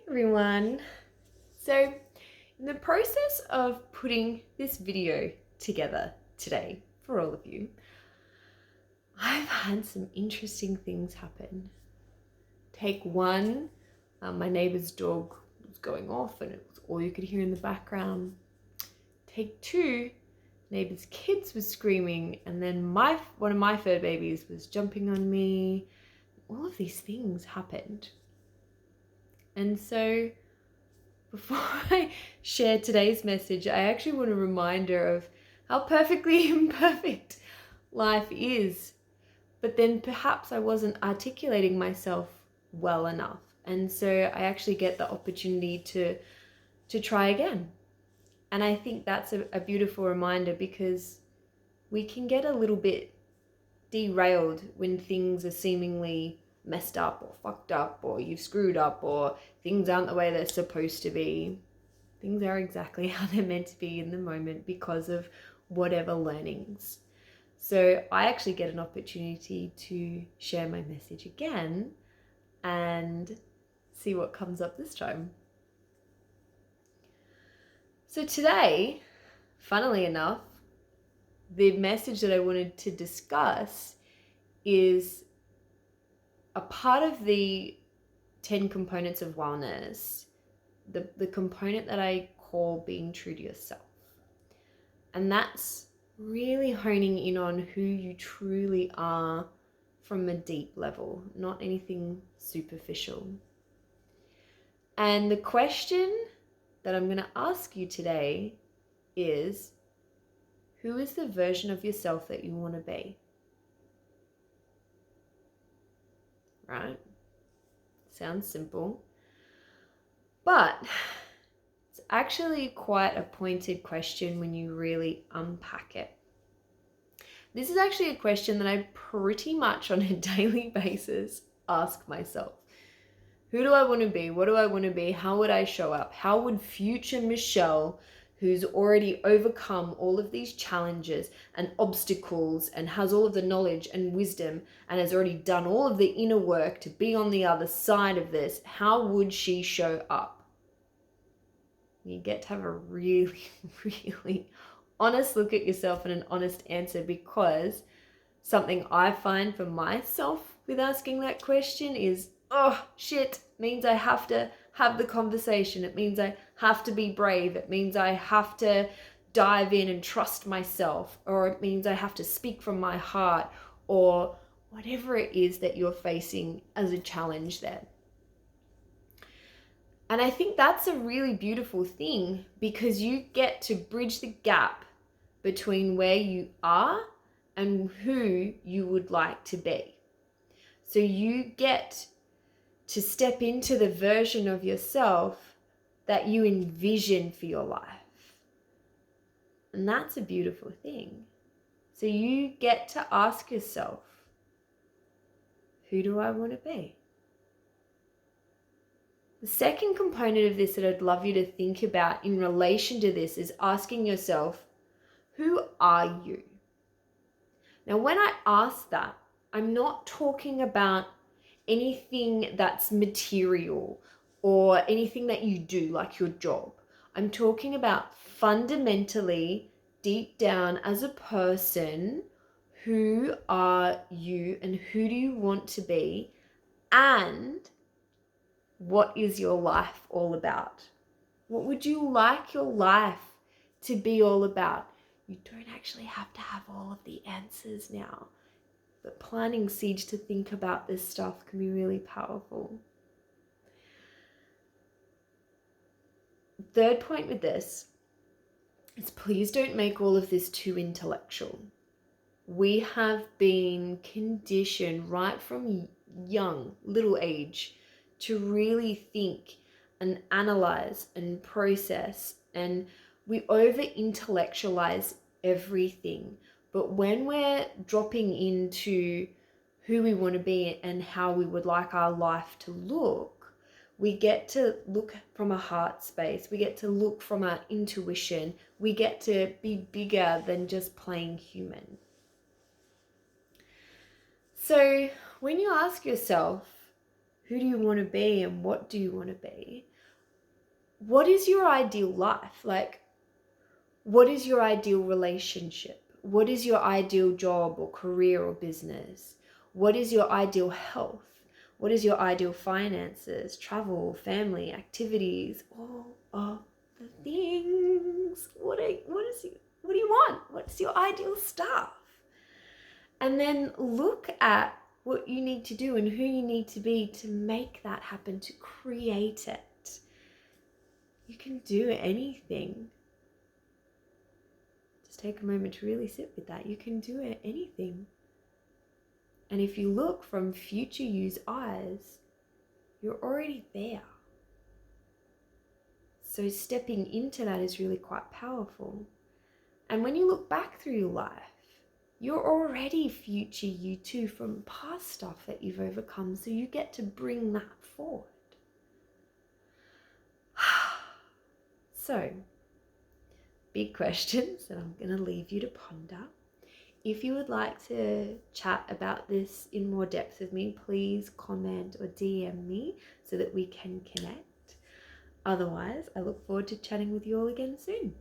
Everyone. So, in the process of putting this video together today for all of you, I've had some interesting things happen. Take one, my neighbor's dog was going off and it was all you could hear in the background. Take two, neighbor's kids was screaming, and then one of my fur babies was jumping on me. All of these things happened. And so before I share today's message, I actually want a reminder of how perfectly imperfect life is. But then perhaps I wasn't articulating myself well enough. And so I actually get the opportunity to try again. And I think that's a beautiful reminder, because we can get a little bit derailed when things are seemingly messed up or fucked up or you've screwed up or things aren't the way they're supposed to be. Things are exactly how they're meant to be in the moment because of whatever learnings. So I actually get an opportunity to share my message again and see what comes up this time. So today, funnily enough, the message that I wanted to discuss is a part of the 10 components of wellness, the component that I call being true to yourself. And that's really honing in on who you truly are from a deep level, not anything superficial. And the question that I'm going to ask you today is, who is the version of yourself that you want to be? Right? Sounds simple. But it's actually quite a pointed question when you really unpack it. This is actually a question that I pretty much on a daily basis ask myself. Who do I want to be? What do I want to be? How would I show up? How would future Michelle, who's already overcome all of these challenges and obstacles and has all of the knowledge and wisdom and has already done all of the inner work to be on the other side of this, how would she show up? You get to have a really, really honest look at yourself and an honest answer, because something I find for myself with asking that question is, oh shit, means I have to have the conversation. It means I have to be brave. It means I have to dive in and trust myself, or it means I have to speak from my heart, or whatever it is that you're facing as a challenge there. And I think that's a really beautiful thing, because you get to bridge the gap between where you are and who you would like to be. So you get to step into the version of yourself that you envision for your life. And that's a beautiful thing. So you get to ask yourself, who do I want to be? The second component of this that I'd love you to think about in relation to this is asking yourself, who are you? Now, when I ask that, I'm not talking about anything that's material or anything that you do, like your job. I'm talking about fundamentally, deep down as a person, who are you and who do you want to be, and what is your life all about? What would you like your life to be all about? You don't actually have to have all of the answers now, but planting seeds to think about this stuff can be really powerful. Third point with this is, please don't make all of this too intellectual. We have been conditioned right from young, little age, to really think and analyze and process, and we over intellectualize everything. But when we're dropping into who we want to be and how we would like our life to look, we get to look from a heart space. We get to look from our intuition. We get to be bigger than just playing human. So when you ask yourself, who do you want to be and what do you want to be? what is your ideal life? Like, what is your ideal relationship? What is your ideal job or career or business? What is your ideal health? What is your ideal finances, travel, family, activities, all of the things? What do you want? What's your ideal stuff? And then look at what you need to do and who you need to be to make that happen, to create it. You can do anything. Just take a moment to really sit with that. You can do anything. And if you look from future you's eyes, you're already there. So stepping into that is really quite powerful. And when you look back through your life, you're already future you too from past stuff that you've overcome. So you get to bring that forward. So, big questions that I'm going to leave you to ponder. If you would like to chat about this in more depth with me, please comment or DM me so that we can connect. Otherwise, I look forward to chatting with you all again soon.